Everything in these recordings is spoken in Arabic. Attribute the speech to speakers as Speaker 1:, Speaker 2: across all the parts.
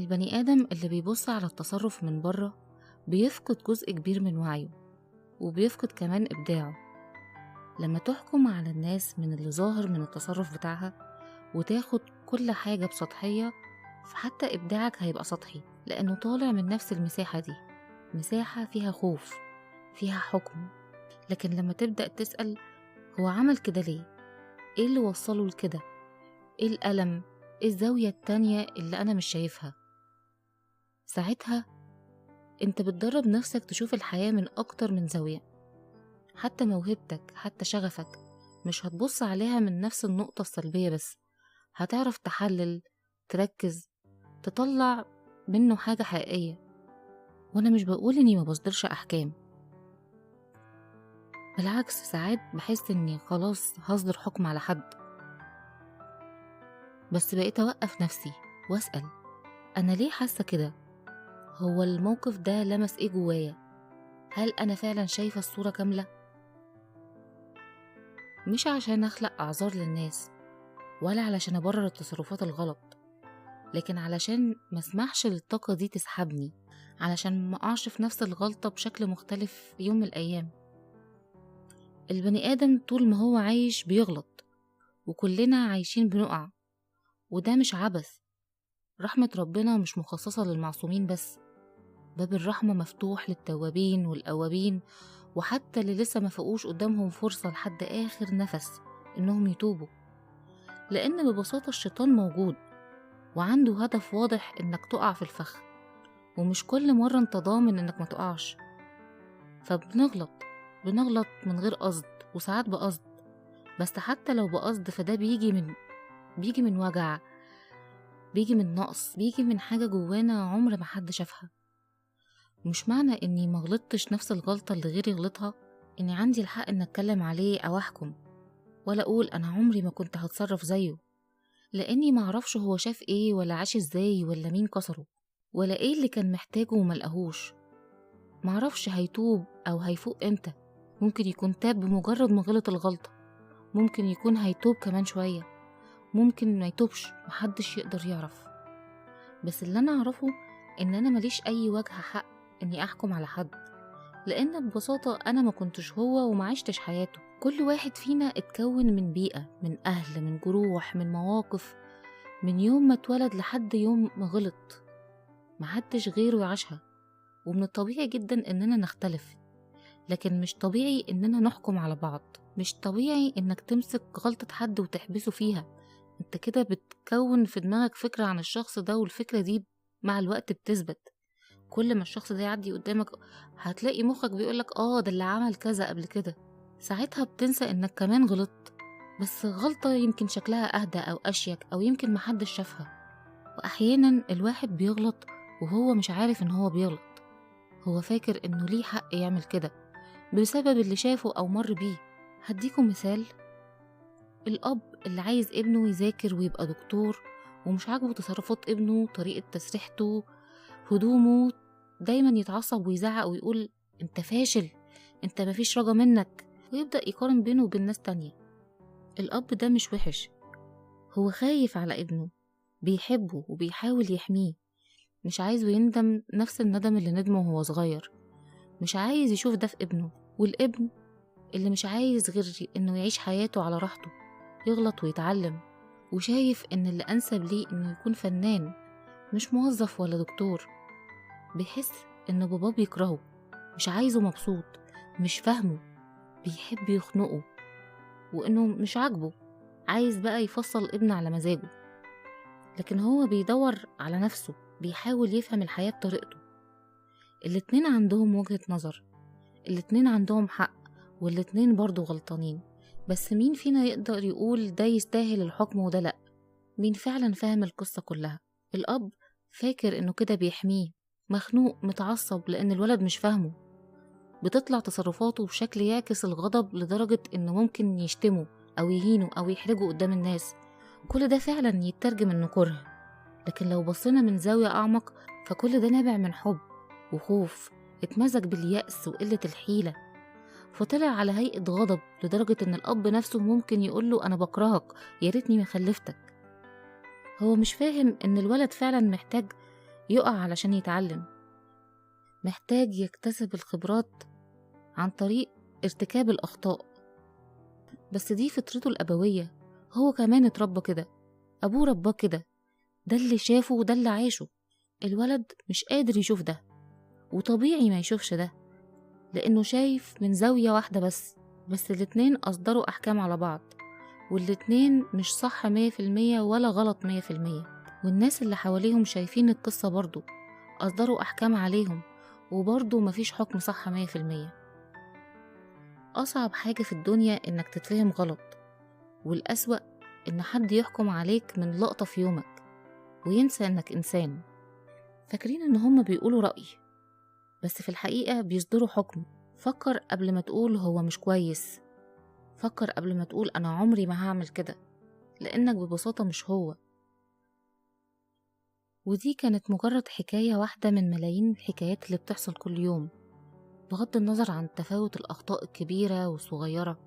Speaker 1: البني آدم اللي بيبص على التصرف من بره بيفقد جزء كبير من وعيه، وبيفقد كمان إبداعه. لما تحكم على الناس من اللي ظاهر من التصرف بتاعها وتاخد كل حاجة بسطحية، فحتى إبداعك هيبقى سطحي، لأنه طالع من نفس المساحة دي، مساحة فيها خوف، فيها حكم. لكن لما تبدأ تسأل هو عمل كده ليه؟ إيه اللي وصله لكده؟ إيه الألم؟ إيه الزاوية التانية اللي أنا مش شايفها؟ ساعتها انت بتدرب نفسك تشوف الحياة من أكتر من زاوية. حتى موهبتك، حتى شغفك، مش هتبص عليها من نفس النقطة السلبية بس، هتعرف تحلل، تركز، تطلع منه حاجة حقيقية. وانا مش بقول اني ما بصدرش أحكام، بالعكس ساعات بحس اني خلاص هصدر حكم على حد، بس بقيت أوقف نفسي وأسأل أنا ليه حاسة كده؟ هو الموقف ده لمس ايه جوايا؟ هل أنا فعلا شايفة الصورة كاملة؟ مش عشان أخلق أعذار للناس ولا علشان أبرر التصرفات الغلط، لكن علشان ما اسمحش للطاقة دي تسحبني، علشان ما أقعش في نفس الغلطة بشكل مختلف في يوم من الأيام. البني آدم طول ما هو عايش بيغلط، وكلنا عايشين بنقع، وده مش عبث. رحمة ربنا مش مخصصة للمعصومين بس، باب الرحمة مفتوح للتوابين والأوابين، وحتى اللي لسه ما فقوش قدامهم فرصة لحد آخر نفس إنهم يتوبوا. لأن ببساطة الشيطان موجود وعنده هدف واضح إنك تقع في الفخ، ومش كل مرة انت ضامن إنك ما تقعش. فبنغلط من غير قصد، وساعات بقصد، بس حتى لو بقصد فده بيجي من وجع، بيجي من نقص، بيجي من حاجة جوانا عمر ما حد شافها. مش معنى إني ما غلطتش نفس الغلطة اللي غيري غلطها إني عندي الحق إن أتكلم عليه أو أحكم، ولا أقول أنا عمري ما كنت هتصرف زيه، لأني معرفش هو شاف إيه ولا عاش إزاي ولا مين كسره ولا إيه اللي كان محتاجه وملقهوش. معرفش هيتوب أو هيفوق إمتى، ممكن يكون تاب بمجرد ما غلط الغلطة، ممكن يكون هيتوب كمان شوية، ممكن ما يتوبش، محدش يقدر يعرف. بس اللي أنا أعرفه إن أنا ماليش أي وجه حق إني أحكم على حد، لأن ببساطة أنا ما كنتش هو وما عشتش حياته. كل واحد فينا اتكون من بيئة، من أهل، من جروح، من مواقف، من يوم ما اتولد لحد يوم ما غلط، محدش غيره يعيشها. ومن الطبيعي جدا إننا نختلف، لكن مش طبيعي إننا نحكم على بعض. مش طبيعي إنك تمسك غلطة حد وتحبسه فيها. انت كده بتكون في دماغك فكرة عن الشخص ده، والفكرة دي مع الوقت بتثبت. كل ما الشخص ده يعدي قدامك هتلاقي مخك بيقولك ده اللي عمل كذا قبل كده. ساعتها بتنسى إنك كمان غلطت، بس غلطة يمكن شكلها أهدى أو أشيك، أو يمكن محدش شافها. وأحيانا الواحد بيغلط وهو مش عارف إن هو بيغلط، هو فاكر إنه ليه حق يعمل كده بسبب اللي شافه أو مر بيه. هديكم مثال: الأب اللي عايز ابنه يذاكر ويبقى دكتور، ومش عاجبه تصرفات ابنه، طريقة تسريحته، هدومه، دايما يتعصب ويزعق ويقول انت فاشل، انت مفيش رجا منك، ويبدأ يقارن بينه وبين ناس تانية. الأب ده مش وحش، هو خايف على ابنه، بيحبه وبيحاول يحميه، مش عايزه يندم نفس الندم اللي ندمه وهو صغير، مش عايز يشوف ده في ابنه. والابن اللي مش عايز غير انه يعيش حياته على راحته، يغلط ويتعلم، وشايف ان اللي انسب ليه انه يكون فنان مش موظف ولا دكتور. بيحس ان باباه بيكرهه، مش عايزه مبسوط، مش فاهمه، بيحب يخنقه، وانه مش عاجبه، عايز بقى يفصل ابنه على مزاجه. لكن هو بيدور على نفسه، بيحاول يفهم الحياة بطريقته. الاتنين عندهم وجهة نظر، الاتنين عندهم حق، والاتنين برضو غلطانين. بس مين فينا يقدر يقول ده يستاهل الحكم وده لأ؟ مين فعلا فاهم القصة كلها؟ الأب فاكر إنه كده بيحميه، مخنوق متعصب لأن الولد مش فاهمه، بتطلع تصرفاته بشكل يعكس الغضب لدرجة إنه ممكن يشتمه أو يهينه أو يحرجه قدام الناس. كل ده فعلا يترجم إنه كره، لكن لو بصينا من زاوية أعمق فكل ده نابع من حب وخوف اتمزج باليأس وقلة الحيلة، فطلع على هيئة غضب لدرجة إن الأب نفسه ممكن يقوله أنا بكرهك، يا ريتني ما خلفتك. هو مش فاهم إن الولد فعلا محتاج يقع علشان يتعلم، محتاج يكتسب الخبرات عن طريق ارتكاب الأخطاء. بس دي فطرته الأبوية، هو كمان اتربى كده، أبوه رباه كده، ده اللي شافه وده اللي عاشه. الولد مش قادر يشوف ده، وطبيعي ما يشوفش ده، لأنه شايف من زاوية واحدة بس الاتنين أصدروا أحكام على بعض، والاتنين مش صح 100% ولا غلط 100%. والناس اللي حواليهم شايفين القصة برضو، أصدروا أحكام عليهم، وبرضو مفيش حكم صح 100%. أصعب حاجة في الدنيا إنك تتفهم غلط، والأسوأ إن حد يحكم عليك من لقطة في يومك وينسى إنك إنسان. فاكرين إن هما بيقولوا رأي، بس في الحقيقة بيصدروا حكم. فكر قبل ما تقول هو مش كويس، فكر قبل ما تقول أنا عمري ما هعمل كده، لأنك ببساطة مش هو. ودي كانت مجرد حكاية واحدة من ملايين الحكايات اللي بتحصل كل يوم، بغض النظر عن تفاوت الأخطاء الكبيرة والصغيرة.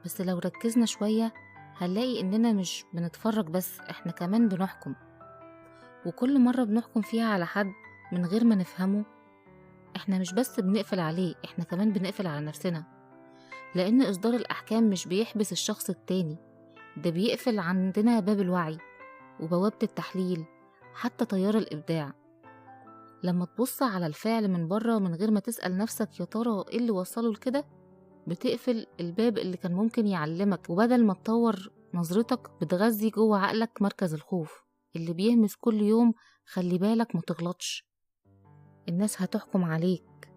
Speaker 1: بس لو ركزنا شوية هنلاقي إننا مش بنتفرج بس، إحنا كمان بنحكم. وكل مرة بنحكم فيها على حد من غير ما نفهمه، إحنا مش بس بنقفل عليه، إحنا كمان بنقفل على نفسنا. لأن إصدار الأحكام مش بيحبس الشخص التاني، ده بيقفل عندنا باب الوعي وبوابة التحليل، حتى تيار الإبداع. لما تبص على الفعل من بره من غير ما تسأل نفسك يا ترى إيه اللي وصله لكده، بتقفل الباب اللي كان ممكن يعلمك، وبدل ما تطور نظرتك بتغذي جوه عقلك مركز الخوف اللي بيهمس كل يوم خلي بالك ما تغلطش، الناس هتحكم عليك.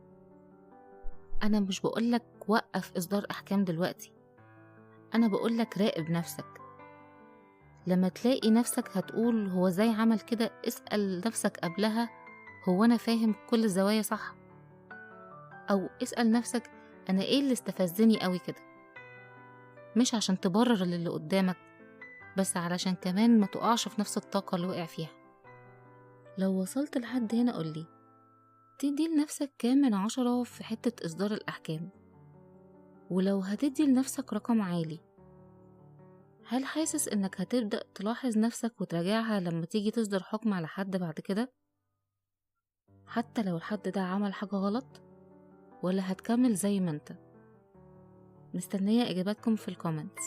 Speaker 1: أنا مش بقولك وقف إصدار أحكام دلوقتي، أنا بقولك راقب نفسك. لما تلاقي نفسك هتقول هو ازاي عمل كده، اسأل نفسك قبلها هو أنا فاهم كل الزوايا صح؟ أو اسأل نفسك أنا إيه اللي استفزني قوي كده؟ مش عشان تبرر اللي قدامك، بس علشان كمان ما تقعش في نفس الطاقة اللي وقع فيها. لو وصلت لحد هنا قولي، تدي لنفسك كام من 10 في حتة إصدار الأحكام؟ ولو هتدي لنفسك رقم عالي، هل حاسس إنك هتبدأ تلاحظ نفسك وتراجعها لما تيجي تصدر حكم على حد بعد كده؟ حتى لو الحد ده عمل حاجة غلط، ولا هتكمل زي ما انت؟ مستنية إجاباتكم في الكومنتس.